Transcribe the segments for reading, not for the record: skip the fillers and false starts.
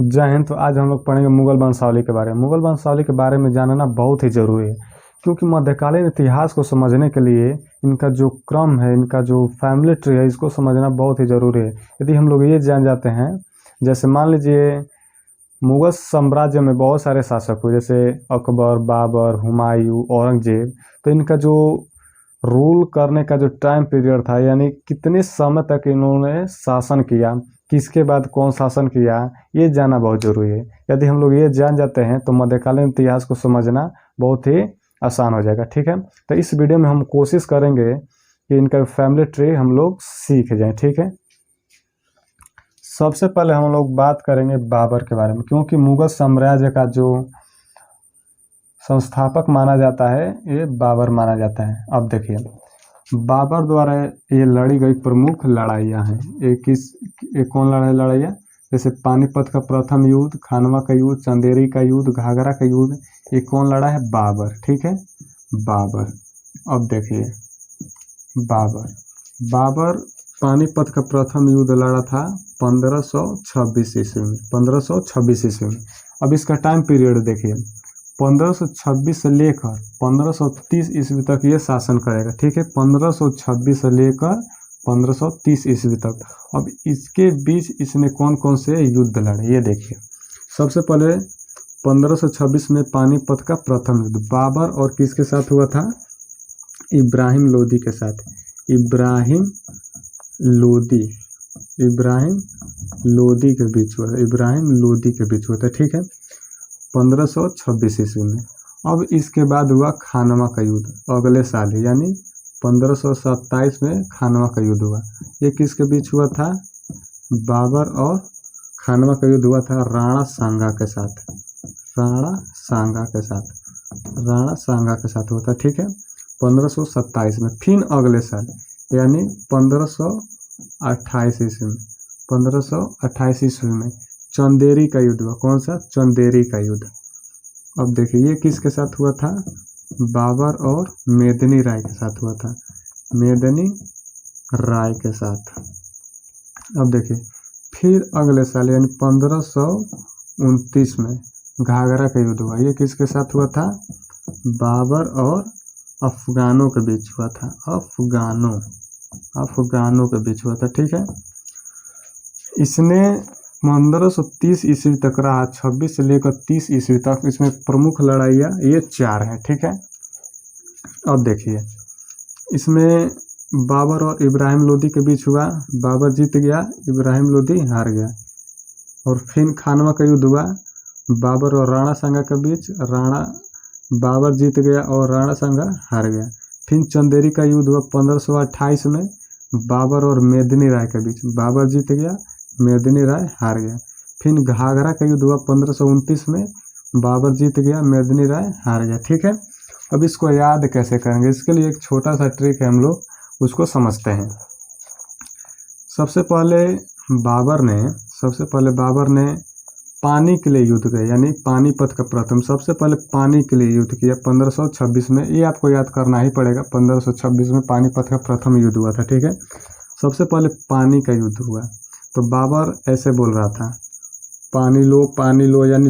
जय हिंद। तो आज हम लोग पढ़ेंगे मुगल वंशावली के बारे में। मुगल वंशावली के बारे में जानना बहुत ही ज़रूरी है, क्योंकि मध्यकालीन इतिहास को समझने के लिए इनका जो क्रम है, इनका जो फैमिली ट्री है, इसको समझना बहुत ही ज़रूरी है। यदि हम लोग ये जान जाते हैं, जैसे मान लीजिए मुगल साम्राज्य में बहुत सारे शासक हुए, जैसे अकबर, बाबर, हुमायूं, औरंगजेब। तो इनका जो रूल करने का जो टाइम पीरियड था, यानी कितने समय तक इन्होंने शासन किया, किसके बाद कौन शासन किया, ये जानना बहुत जरूरी है। यदि हम लोग ये जान जाते हैं तो मध्यकालीन इतिहास को समझना बहुत ही आसान हो जाएगा। ठीक है, तो इस वीडियो में हम कोशिश करेंगे कि इनका फैमिली ट्री हम लोग सीख जाएं। ठीक है, सबसे पहले हम लोग बात करेंगे बाबर के बारे में, क्योंकि मुगल साम्राज्य का जो संस्थापक माना जाता है ये बाबर माना जाता है। अब देखिए, बाबर द्वारा ये लड़ी गई प्रमुख लड़ाइयाँ हैं। एक कौन लड़ाइयाँ? जैसे पानीपत का प्रथम युद्ध, खानवा का युद्ध, चंदेरी का युद्ध, घाघरा का युद्ध। ये कौन लड़ा है? बाबर। ठीक है, बाबर। अब देखिए, बाबर पानीपत का प्रथम युद्ध लड़ा था 1526 ईस्वी में। 1526 ईस्वी में। अब इसका टाइम पीरियड देखिए, 1526 से लेकर 1530 ईस्वी तक ये शासन करेगा। ठीक है, 1526 से लेकर 1530 ईस्वी तक। अब इसके बीच इसने कौन कौन से युद्ध लड़े ये देखिए। सबसे पहले 1526 में पानीपत का प्रथम युद्ध बाबर और किसके साथ हुआ था? इब्राहिम लोदी के साथ। इब्राहिम लोदी के बीच हुआ था। इब्राहिम लोदी के बीच हुआ था। ठीक है, 1526 ईस्वी में। अब इसके बाद हुआ खानवा का युद्ध अगले साल, यानी 1527 में खानवा का युद्ध हुआ। ये किसके बीच हुआ था? बाबर और खानवा का युद्ध हुआ था राणा सांगा के साथ। राणा सांगा के साथ हुआ था। ठीक है, 1527 में। फिर अगले साल यानी 1528 ईस्वी में। 1528 ईस्वी में चंदेरी का युद्ध हुआ। कौन सा? चंदेरी का युद्ध। अब देखिए, ये किसके साथ हुआ था? बाबर और मेदिनी राय के साथ हुआ था। मेदिनी राय के साथ। अब देखिए, फिर अगले साल यानी 1529 में घाघरा का युद्ध हुआ। ये किसके साथ हुआ था? बाबर और अफगानों के बीच हुआ था। अफगानों के बीच हुआ था। ठीक है, इसने 1530 ईस्वी तक रहा। 26 से लेकर 30 ईस्वी तक इसमें प्रमुख लड़ाइयाँ ये 4 हैं। ठीक है, अब देखिए, इसमें बाबर और इब्राहिम लोदी के बीच हुआ। बाबर जीत गया, इब्राहिम लोदी हार गया। और फिर खानवा का युद्ध हुआ बाबर और राणा सांगा के बीच। बाबर जीत गया और राणा सांगा हार गया। फिर चंदेरी का युद्ध हुआ 1528 में बाबर और मेदिनी राय के बीच। बाबर जीत गया, मेदिनी राय हार गया। फिर घाघरा का युद्ध हुआ 1529 में बाबर जीत गया, मेदिनी राय हार गया। ठीक है, अब इसको याद कैसे करेंगे? इसके लिए एक छोटा सा ट्रिक है, हम लोग उसको समझते हैं। सबसे पहले बाबर ने पानी के लिए युद्ध किया, यानी पानीपत का प्रथम। सबसे पहले पानी के लिए युद्ध किया 1526 में। ये आपको याद करना ही पड़ेगा। 1526 में पानीपत का प्रथम युद्ध हुआ था। ठीक है, सबसे पहले पानी का युद्ध हुआ। तो बाबर ऐसे बोल रहा था, पानी लो, यानी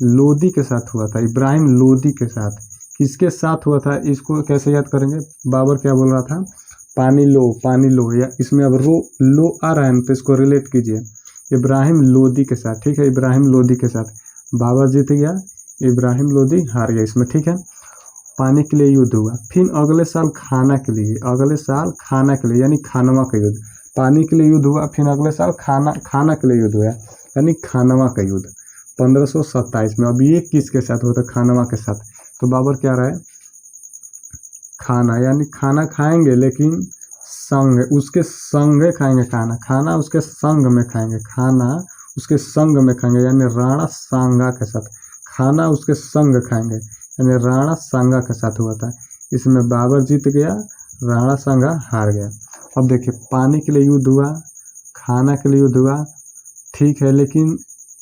लोदी के साथ हुआ था। इब्राहिम लोदी के साथ। किसके साथ हुआ था? इसको कैसे याद करेंगे? बाबर क्या बोल रहा था? पानी लो, या इसमें अब लो आ रहा है तो इसको रिलेट कीजिए। इब्राहिम लोदी के साथ। ठीक है, इब्राहिम लोदी के साथ। बाबर जीत गया, इब्राहिम लोदी हार गया इसमें। ठीक है, पानी के लिए युद्ध हुआ। फिर अगले साल खाना के लिए यानी खानवा का युद्ध। पानी के लिए युद्ध हुआ, फिर अगले साल खाना के लिए युद्ध हुआ, यानी खानवा का युद्ध 1527 में। अब ये किसके साथ हुआ था? खानवा के साथ। तो बाबर क्या रहा है? खाना, यानी खाना खाएंगे लेकिन उसके संग खाएंगे। खाना उसके संग में खाएंगे। यानी राणा सांगा के साथ। खाना उसके संग खाएंगे, यानी राणा सांगा के साथ हुआ था। इसमें बाबर जीत गया, राणा सांगा हार गया। अब देखिए, पानी के लिए युद्ध हुआ, खाना के लिए युद्ध हुआ। ठीक है, लेकिन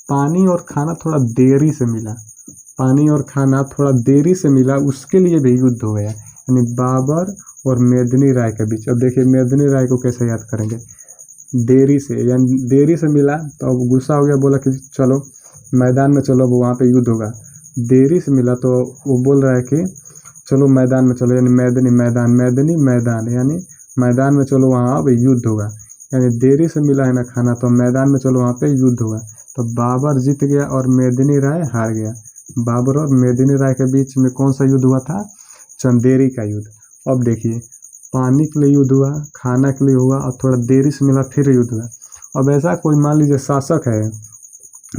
पानी और खाना थोड़ा देरी से मिला, उसके लिए भी युद्ध हो गया, यानी बाबर और मेदिनी राय के बीच। अब देखिए, मेदिनी राय को कैसे याद करेंगे? देरी से, यानी देरी से मिला तो अब गुस्सा हो गया, बोला कि चलो मैदान में चलो, अब वहाँ पे युद्ध होगा। देरी से मिला तो वो बोल रहा है कि चलो मैदान में चलो, यानी मैदानी मैदान, मैदानी मैदान, यानी मैदान में चलो, वहाँ अब युद्ध होगा। यानी देरी से मिला है ना खाना, तो मैदान में चलो, वहाँ पे युद्ध होगा। तो बाबर जीत गया और मेदिनी राय हार गया। बाबर और मेदिनी राय के बीच में कौन सा युद्ध हुआ था? चंदेरी का युद्ध। अब देखिए, पानी के लिए युद्ध हुआ, खाना के लिए हुआ, और थोड़ा देरी से मिला फिर युद्ध हुआ। अब ऐसा कोई मान लीजिए शासक है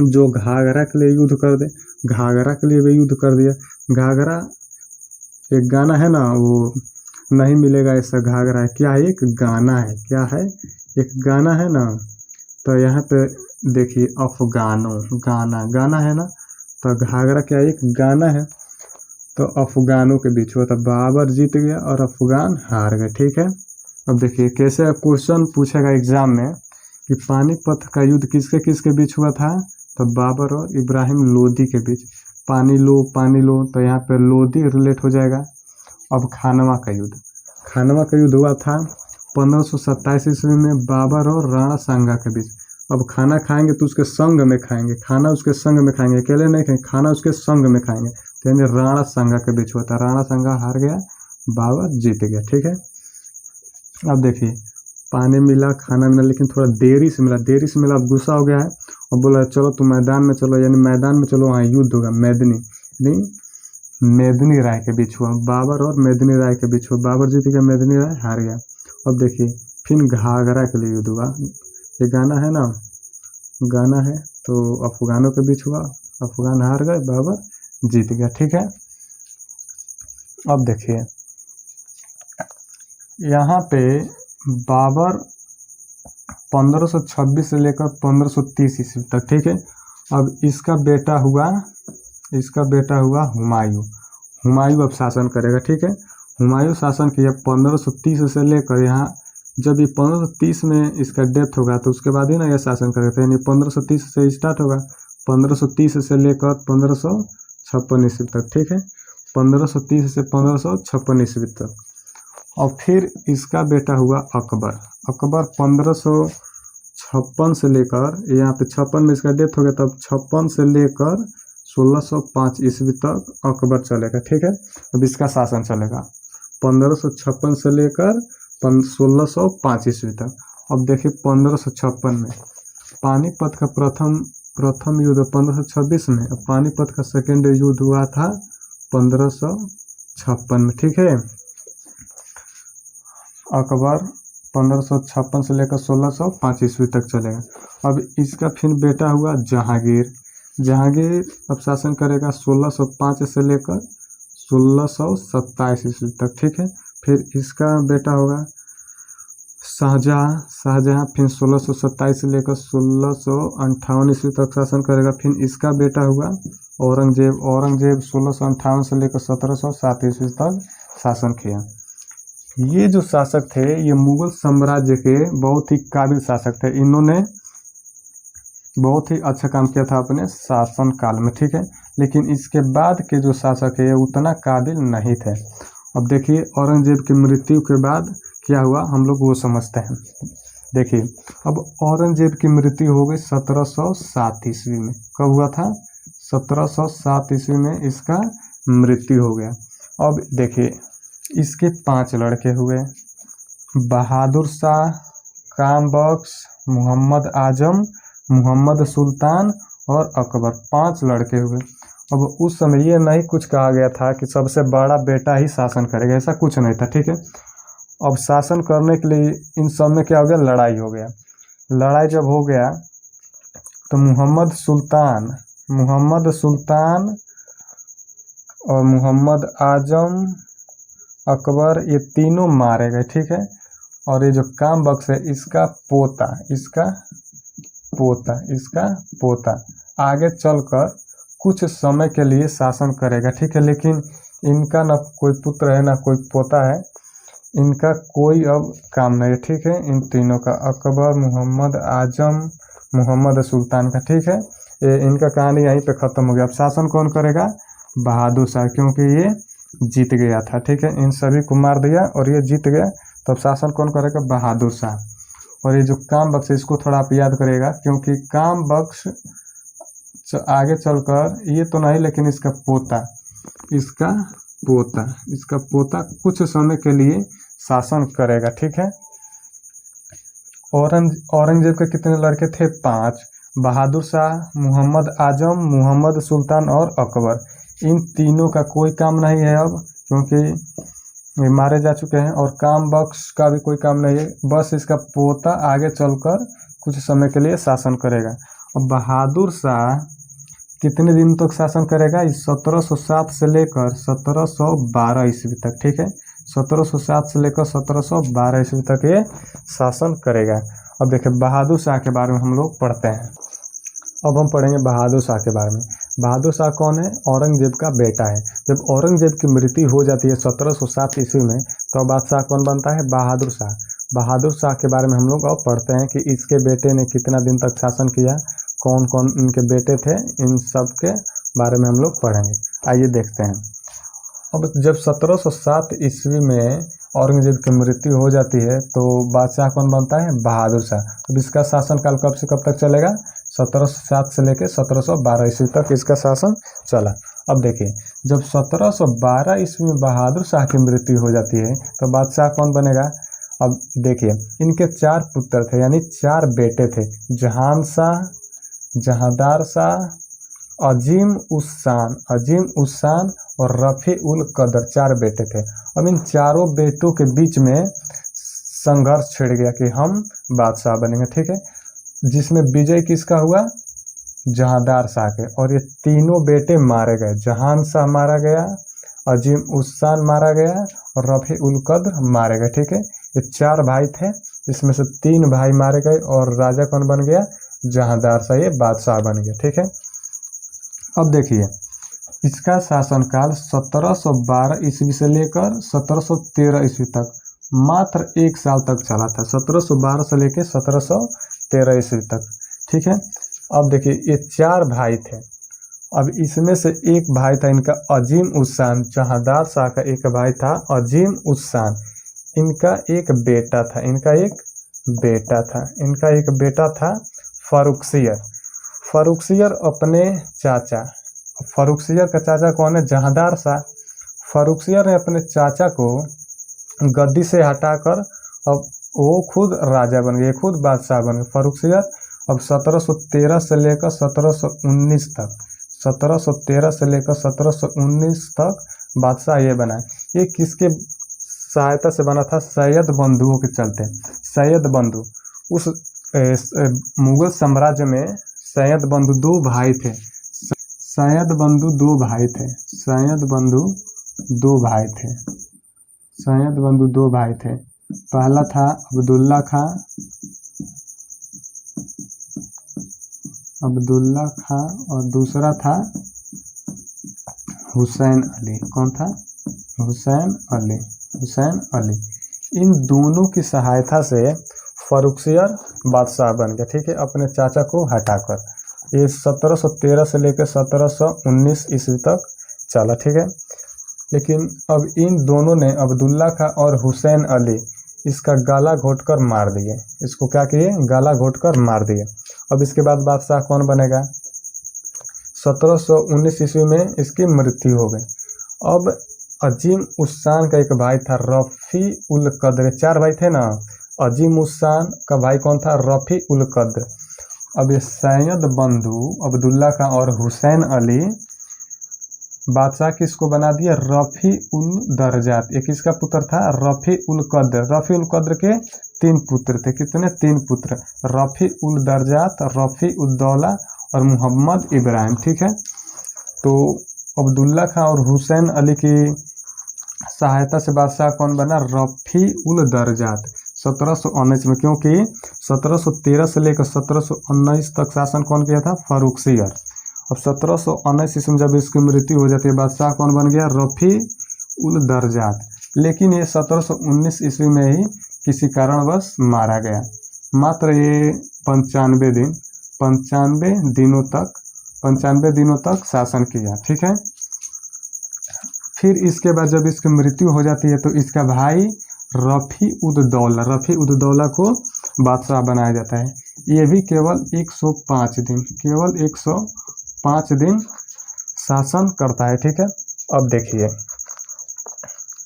जो घाघरा के लिए युद्ध कर दे, घाघरा के लिए भी युद्ध कर दिया। घाघरा एक गाना है ना, वो नहीं मिलेगा ऐसा घाघरा है, क्या है? एक गाना है, क्या है? एक गाना है ना। तो यहाँ पे देखिए, अफगानों, गाना, गाना है ना, तो घाघरा क्या है? एक गाना है। तो अफगानों के बीच हुआ था, बाबर जीत गया और अफगान हार गए। ठीक है। अब देखिए कैसे क्वेश्चन पूछेगा एग्जाम में कि पानीपत का युद्ध किसके किसके बीच हुआ था? तो बाबर और इब्राहिम लोदी के बीच। पानी लो, तो यहाँ पे लोदी रिलेट हो जाएगा। अब खानवा का युद्ध, खानवा का युद्ध हुआ था 1527 ईस्वी में बाबर और राणा सांगा के बीच। अब खाना खाएंगे तो उसके संग में खाएंगे, खाना उसके संग में खाएंगे, अकेले नहीं खाएंगे, खाना उसके संग में खाएंगे। तो यानी राणा सांगा के बीच हुआ था, राणा सांगा हार गया, बाबर जीत गया। ठीक है। अब देखिए, पानी मिला, खाना मिला, लेकिन थोड़ा देरी से मिला, देरी से मिला। अब गुस्सा हो गया है और बोला चलो तुम मैदान में चलो, यानी मैदान में चलो, वहाँ युद्ध होगा। मेदिनी राय के बीच हुआ, बाबर और मेदिनी राय के बीच हुआ। बाबर जीत गया, मेदिनी राय हार गया। अब देखिए, फिर घाघरा के लिए युद्ध हुआ। ये गाना है ना, गाना है, तो अफगानों के बीच हुआ, अफगान हार गए, बाबर जीत गया। ठीक है। अब देखिए, यहाँ पे बाबर 1526 से लेकर 1530 ईस्वी तक। ठीक है। अब इसका बेटा हुआ हुमायूं। हुमायूं अब शासन करेगा। ठीक है। हुमायूं शासन किया 1530 से लेकर यहाँ, जब ये 1530 में इसका डेथ होगा तो उसके बाद ही ना यह शासन करेगा, यानी 1530 से स्टार्ट होगा, 1530 से लेकर 1556 ईस्वी तक। ठीक है। 1530 से 1556 ईस्वी तक। और फिर इसका बेटा हुआ अकबर। अकबर 1556 से लेकर, यहाँ पे 56 में इसका डेथ हो गया, तब 56 से लेकर 1605 ईस्वी तक अकबर चलेगा। ठीक है। अब इसका शासन चलेगा 1556 से लेकर 1605 ईस्वी तक। अब देखिए 1556 में पानीपत का प्रथम युद्ध 1526 में, पानीपत का सेकेंड युद्ध हुआ था 1556 में। ठीक है। अकबर 1556 से लेकर 1605 ईस्वी तक चलेगा। अब इसका फिर बेटा हुआ जहांगीर। जहांगीर अब शासन करेगा 1605 से लेकर 1627 ईस्वी तक। ठीक है। फिर इसका बेटा होगा शाहजहां। शाहजहां फिर 1627 से लेकर 1658 ईस्वी तक शासन करेगा। फिर इसका बेटा हुआ औरंगजेब। औरंगजेब 1658 से लेकर 1707 ईस्वी तक शासन किया। ये जो शासक थे, ये मुगल साम्राज्य के बहुत ही काबिल शासक थे। इन्होंने बहुत ही अच्छा काम किया था अपने शासन काल में। ठीक है। लेकिन इसके बाद के जो शासक है उतना काबिल नहीं थे। अब देखिए, औरंगजेब की मृत्यु के बाद क्या हुआ हम लोग वो समझते हैं। देखिए, अब औरंगजेब की मृत्यु हो गई 1707 ईस्वी में। कब हुआ था? 1707 ईस्वी में इसका मृत्यु हो गया। अब देखिए, इसके 5 लड़के हुए, बहादुर शाह, काम बख्श, मोहम्मद आजम, मोहम्मद सुल्तान और अकबर। 5 लड़के हुए। अब उस समय ये नहीं कुछ कहा गया था कि सबसे बड़ा बेटा ही शासन करेगा, ऐसा कुछ नहीं था। ठीक है। अब शासन करने के लिए इन सब में क्या हो गया? लड़ाई हो गया। लड़ाई जब हो गया तो मोहम्मद सुल्तान और मोहम्मद आजम, अकबर, ये तीनों मारे गए। ठीक है। और ये जो काम बख्श है, इसका पोता आगे चलकर कुछ समय के लिए शासन करेगा। ठीक है। लेकिन इनका ना कोई पुत्र है ना कोई पोता है, इनका कोई अब काम नहीं है। ठीक है। इन तीनों का, अकबर, मोहम्मद आजम, मोहम्मद सुल्तान का। ठीक है। ये इनका कहानी यहीं पे ख़त्म हो गया। अब शासन कौन करेगा? बहादुर शाह, क्योंकि ये जीत गया था। ठीक है। इन सभी को मार दिया और ये जीत गया, तब शासन कौन करेगा? बहादुर शाह। और ये जो काम बख्श है इसको थोड़ा आप याद करिएगा, क्योंकि काम बख्श आगे चलकर ये तो नहीं, लेकिन इसका पोता कुछ समय के लिए शासन करेगा। ठीक है। औरंगजेब के कितने लड़के थे? 5। बहादुर शाह, मोहम्मद आजम, मोहम्मद सुल्तान और अकबर। इन तीनों का कोई काम नहीं है अब, क्योंकि ये मारे जा चुके हैं, और काम बख्श का भी कोई काम नहीं है, बस इसका पोता आगे चलकर कुछ समय के लिए शासन करेगा। और बहादुर शाह कितने दिन तक शासन करेगा? इस 1707 से लेकर 1712 ईस्वी तक। ठीक है, 1707 से लेकर 1712 ईस्वी तक ये शासन करेगा। अब देखिए बहादुर शाह के बारे में हम लोग पढ़ते हैं। अब हम पढ़ेंगे बहादुर शाह के बारे में। बहादुर शाह कौन है? औरंगजेब का बेटा है। जब औरंगजेब की मृत्यु हो जाती है 1707 ईस्वी में, तो बादशाह कौन बनता है? बहादुर शाह। बहादुर शाह के बारे में हम लोग अब पढ़ते हैं कि इसके बेटे ने कितना दिन तक शासन किया, कौन कौन इनके बेटे थे, इन सब के बारे में हम लोग पढ़ेंगे। आइए देखते हैं। अब जब 1707 ईस्वी में औरंगजेब की मृत्यु हो जाती है, तो बादशाह कौन बनता है? बहादुर शाह। अब इसका शासनकाल कब से कब तक चलेगा? 1707 से लेकर 1712 ईस्वी तक इसका शासन चला। अब देखिए, जब 1712 ईस्वी में बहादुर शाह की मृत्यु हो जाती है, तो बादशाह कौन बनेगा? अब देखिए, इनके 4 पुत्र थे, यानी 4 बेटे थे। जहान शाह, जहांदार शाह, अजीम उस शान और रफ़ी उल कदर, 4 बेटे थे। अब इन चारों बेटों के बीच में संघर्ष छिड़ गया कि हम बादशाह बनेंगे। ठीक है, जिसमें विजय किसका हुआ? जहांदार शाह के। और ये तीनों बेटे मारे गए। जहान शाह मारा गया, अजीम उस शान मारा गया और रफ़ी उल कद्र मारे गए। ठीक है, ये 4 भाई थे, इसमें से 3 भाई मारे गए और राजा कौन बन गया? जहांदार शाह, ये बादशाह बन गया। ठीक है। अब देखिए, इसका शासनकाल 1712 ईस्वी से लेकर 1713 ईस्वी तक मात्र 1 साल तक चला था। 1712 से लेकर 1713 ईस्वी तक। ठीक है। अब देखिए, ये 4 भाई थे। अब इसमें से एक भाई था इनका अजीम उस शान। जहांदार शाह का एक भाई था अजीम उस शान। इनका एक बेटा था फर्रुखसियर अपने चाचा। फर्रुखसियर का चाचा कौन है? जहांदार शाह। फर्रुखसियर ने अपने चाचा को गद्दी से हटाकर अब वो खुद राजा बन गए, खुद बादशाह बन गए फर्रुखसियर। अब 1713 से लेकर 1719 तक 1713 से लेकर 1719 तक बादशाह ये बना। ये किसके सहायता से बना था? सैयद बंधुओं के चलते। सैयद बंधु, उस मुगल साम्राज्य में सैयद बंधु 2 भाई थे। सैयद बंधु 2 भाई थे। पहला था अब्दुल्ला खां और दूसरा था हुसैन अली। कौन था? हुसैन अली। इन दोनों की सहायता से फर्रुखसियर बादशाह बन गया। ठीक है, अपने चाचा को हटाकर। ये 1713 से लेकर 1719 ईस्वी तक चला। ठीक है, लेकिन अब इन दोनों ने, अब्दुल्ला खां और हुसैन अली, इसका गला घोटकर मार दिए। इसको क्या किए? गला घोटकर मार दिए। अब इसके बाद बादशाह कौन बनेगा? 1719 ईस्वी में इसकी मृत्यु हो गई। अब अजीम उस शान का एक भाई था रफ़ी उल कद्र। 4 भाई थे ना। अजीम उस शान का भाई कौन था? रफ़ी उल कद्र। अब ये सैयद बंधु अब्दुल्ला खां और हुसैन अली बादशाह किसको बना दिया? रफ़ी उल दरजात। ये किसका पुत्र था? रफ़ी उल कद्र। रफ़ी उल कद्र के 3 पुत्र थे। कितने? 3 पुत्र, रफ़ी उल दरजात, रफ़ी उल दौला और मोहम्मद इब्राहिम। ठीक है, तो अब्दुल्ला खां और हुसैन अली की सहायता से बादशाह कौन बना? रफ़ी उल दरजात 1719 में, क्योंकि 1713 से लेकर 1719 तक शासन कौन किया था? फर्रुखसियर। अब 1719 ईस्वी में जब इसकी मृत्यु हो जाती है, बादशाह कौन बन गया? रफ़ी उल दरजात। लेकिन ये 1719 ईस्वी में ही किसी कारणवश मारा गया। मात्र ये 95 दिनों तक शासन किया। ठीक है, फिर इसके बाद जब इसकी मृत्यु हो जाती है, तो इसका भाई रफ़ी उद दौला को बादशाह बनाया जाता है। ये भी केवल 105 दिन, केवल 105 दिन शासन करता है। ठीक है, अब देखिए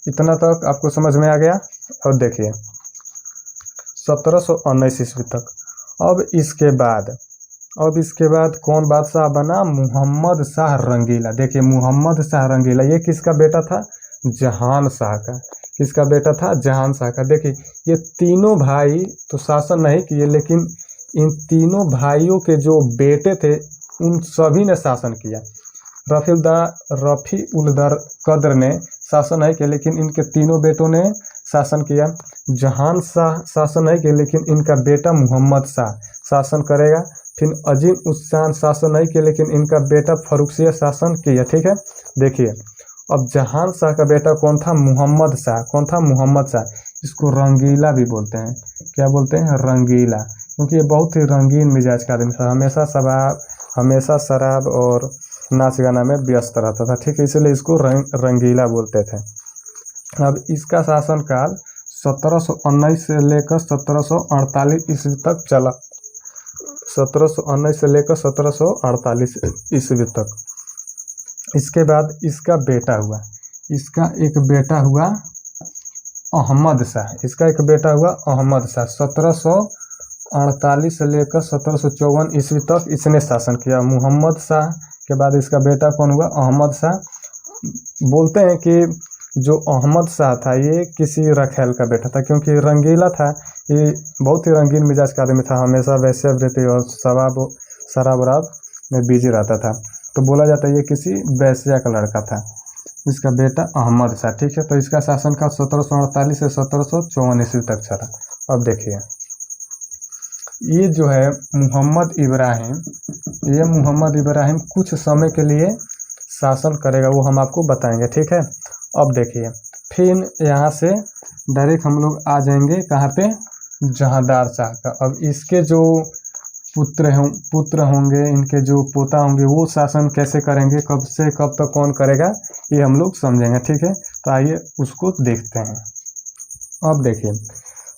इतना तक आपको समझ में आ गया। और देखिए 1719 ईस्वी तक। अब इसके बाद कौन बादशाह बना? मुहम्मद शाह रंगीला। देखिए मुहम्मद शाह रंगीला, ये किसका बेटा था? जहान शाह का। किसका बेटा था? जहान शाह का। देखिए ये तीनों भाई तो शासन नहीं किए, लेकिन इन तीनों भाइयों के जो बेटे थे उन सभी ने शासन किया। रफ़ी उल कद्र ने शासन नहीं किया, लेकिन इनके तीनों बेटों ने शासन किया। जहान शाह शासन नहीं किया, लेकिन इनका बेटा मुहम्मद शाह शासन करेगा। फिर अजीम उस शान शासन नहीं किया, लेकिन इनका बेटा फर्रुखसिया शासन किया। ठीक है, देखिए अब जहान शाह का बेटा कौन था? मुहम्मद शाह। कौन था? मुहम्मद शाह। इसको रंगीला भी बोलते हैं। क्या बोलते हैं? रंगीला, क्योंकि ये बहुत ही रंगीन मिजाज का आदमी था। हमेशा शराब और नाच गाना में व्यस्त रहता था। ठीक है, इसलिए इसको रंगीला बोलते थे। अब इसका शासनकाल 1719 से लेकर 1748 ईस्वी तक चला। 1719 से लेकर 1748 ईस्वी तक। इसके बाद इसका बेटा हुआ, इसका एक बेटा हुआ अहमद शाह। इसका एक बेटा हुआ अहमद शाह। 1748 से लेकर 1754 ईस्वी तक इसने शासन किया। मुहम्मद शाह के बाद इसका बेटा कौन हुआ? अहमद शाह। बोलते हैं कि जो अहमद शाह था ये किसी रखेल का बेटा था, क्योंकि रंगीला था। ये बहुत ही रंगीन मिजाज का आदमी था, हमेशा वैश्यावृत्ति और शराब में बिजी रहता था। तो बोला जाता है ये किसी वैश्या का लड़का था। इसका बेटा अहमद शाह। ठीक है, तो इसका शासनकाल 1748 से 1754 ईस्वी तक चला। अब देखिए ये जो है मोहम्मद इब्राहिम कुछ समय के लिए शासन करेगा, वो हम आपको बताएंगे। ठीक है, अब देखिए फिर यहाँ से डायरेक्ट हम लोग आ जाएंगे कहाँ पे? जहांदार शाह का। अब इसके जो पुत्र होंगे, इनके जो पोता होंगे, वो शासन कैसे करेंगे, कब से कब तक कौन करेगा, ये हम लोग समझेंगे। ठीक है, तो आइए उसको देखते हैं। अब देखिए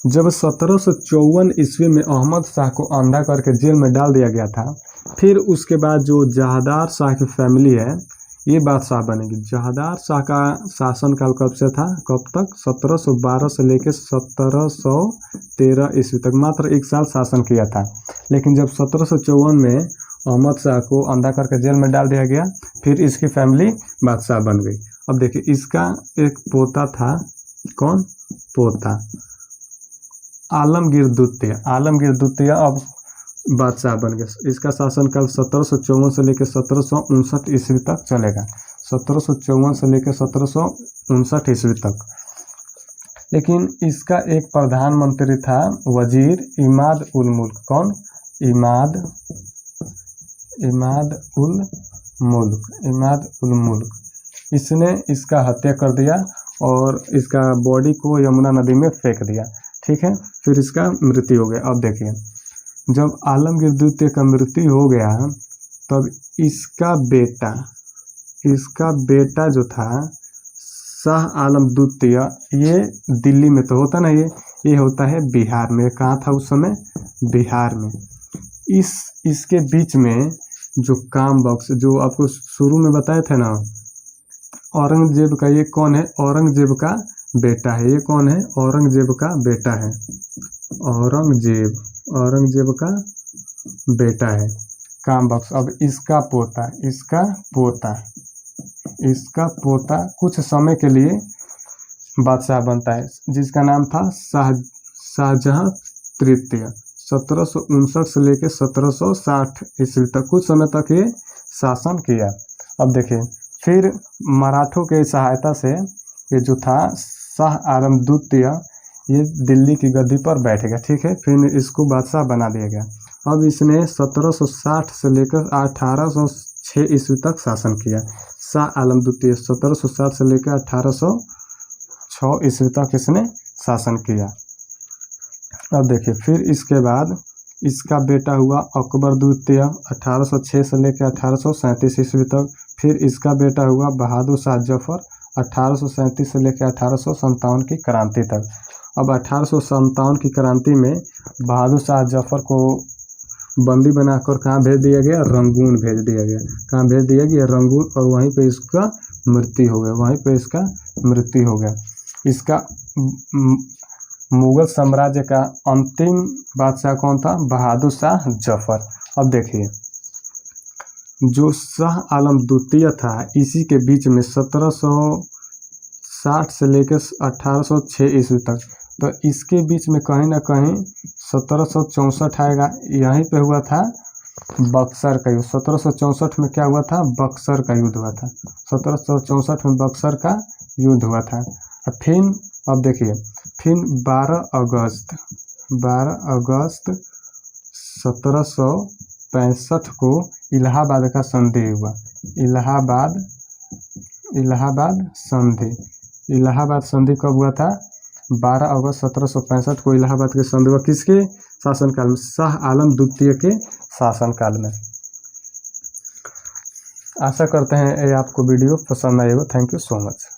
जब 1754 ईस्वी में अहमद शाह को अंधा करके जेल में डाल दिया गया था, फिर उसके बाद जो जहांदार शाह की फैमिली है ये बादशाह बनेगी। जहांदार शाह का शासनकाल कब से था, कब तक? 1712 से लेकर 1713 ईस्वी तक, मात्र 1 साल शासन किया था। लेकिन जब 1754 में अहमद शाह को अंधा करके जेल में डाल दिया गया, फिर इसकी फैमिली बादशाह बन गई। अब देखिए इसका एक पोता था। कौन पोता? आलमगीर द्वितीय अब बादशाह बन गया। इसका शासनकाल 1754 से लेकर 1759 ईस्वी तक चलेगा। 1754 से लेकर 1759 ईस्वी तक। लेकिन इसका एक प्रधानमंत्री था वजीर इमाद उल मुल्क। कौन? इमाद उल मुल्क। इसने इसका हत्या कर दिया और इसका बॉडी को यमुना नदी में फेंक दिया। ठीक है, फिर इसका मृत्यु हो गया। अब देखिए जब आलमगीर द्वितीय का मृत्यु हो गया, तब इसका बेटा जो था शाह आलम द्वितीय, ये दिल्ली में तो होता नहीं है, ये होता है बिहार में। कहाँ था उस समय? बिहार में। इसके बीच में जो काम बख्श, जो आपको शुरू में बताए थे ना, औरंगजेब का, ये कौन है? औरंगजेब का बेटा है। ये कौन है? औरंगजेब का बेटा है। औरंगजेब का बेटा है काम बख्श। अब इसका पोता कुछ समय के लिए बादशाह बनता है, जिसका नाम था शाहजहां तृतीय। 1759 से लेकर 1760 ईस्वी तक कुछ समय तक ये शासन किया। अब देखिए फिर मराठों के सहायता से ये जो था शाह आलम द्वितीय, ये दिल्ली की गद्दी पर बैठेगा। ठीक है, फिर इसको बादशाह बना दिया गया। अब इसने 1760 से लेकर 1806 ईस्वी तक शासन किया। शाह आलम द्वितीय 1760 से लेकर 1806 ईस्वी तक इसने शासन किया। अब देखिए फिर इसके बाद इसका बेटा हुआ अकबर द्वितीय 1806 से लेकर 1837 ईस्वी तक। फिर इसका बेटा हुआ बहादुर शाह जफर 1837 से लेकर 1857 की क्रांति तक। अब 1857 की क्रांति में बहादुर शाह जफर को बंदी बनाकर कहाँ भेज दिया गया, रंगून भेज दिया गया। कहाँ भेज दिया गया, रंगून, और वहीं पे इसका मृत्यु हो गया, वहीं पे इसका मृत्यु हो गया। इसका मुगल साम्राज्य का अंतिम बादशाह कौन था, बहादुर शाह जफर। अब देखिए जो शाह आलम द्वितीय था इसी के बीच में 1760 से लेकर 1806 ईस्वी तक, तो इसके बीच में कहीं ना कहीं 1764 आएगा, यहीं पे हुआ था बक्सर का युद्ध। 1764 में क्या हुआ था, बक्सर का युद्ध हुआ था। 1764 में बक्सर का युद्ध हुआ था। फिर अब देखिए फिर 12 अगस्त 1765 को इलाहाबाद का संधि हुआ। इलाहाबाद संधि कब हुआ था, 12 अगस्त 1765 को इलाहाबाद के संधि हुआ। किसके शासनकाल में, शाह आलम द्वितीय के शासनकाल में। आशा करते हैं ये आपको वीडियो पसंद आएगा। Thank you so much.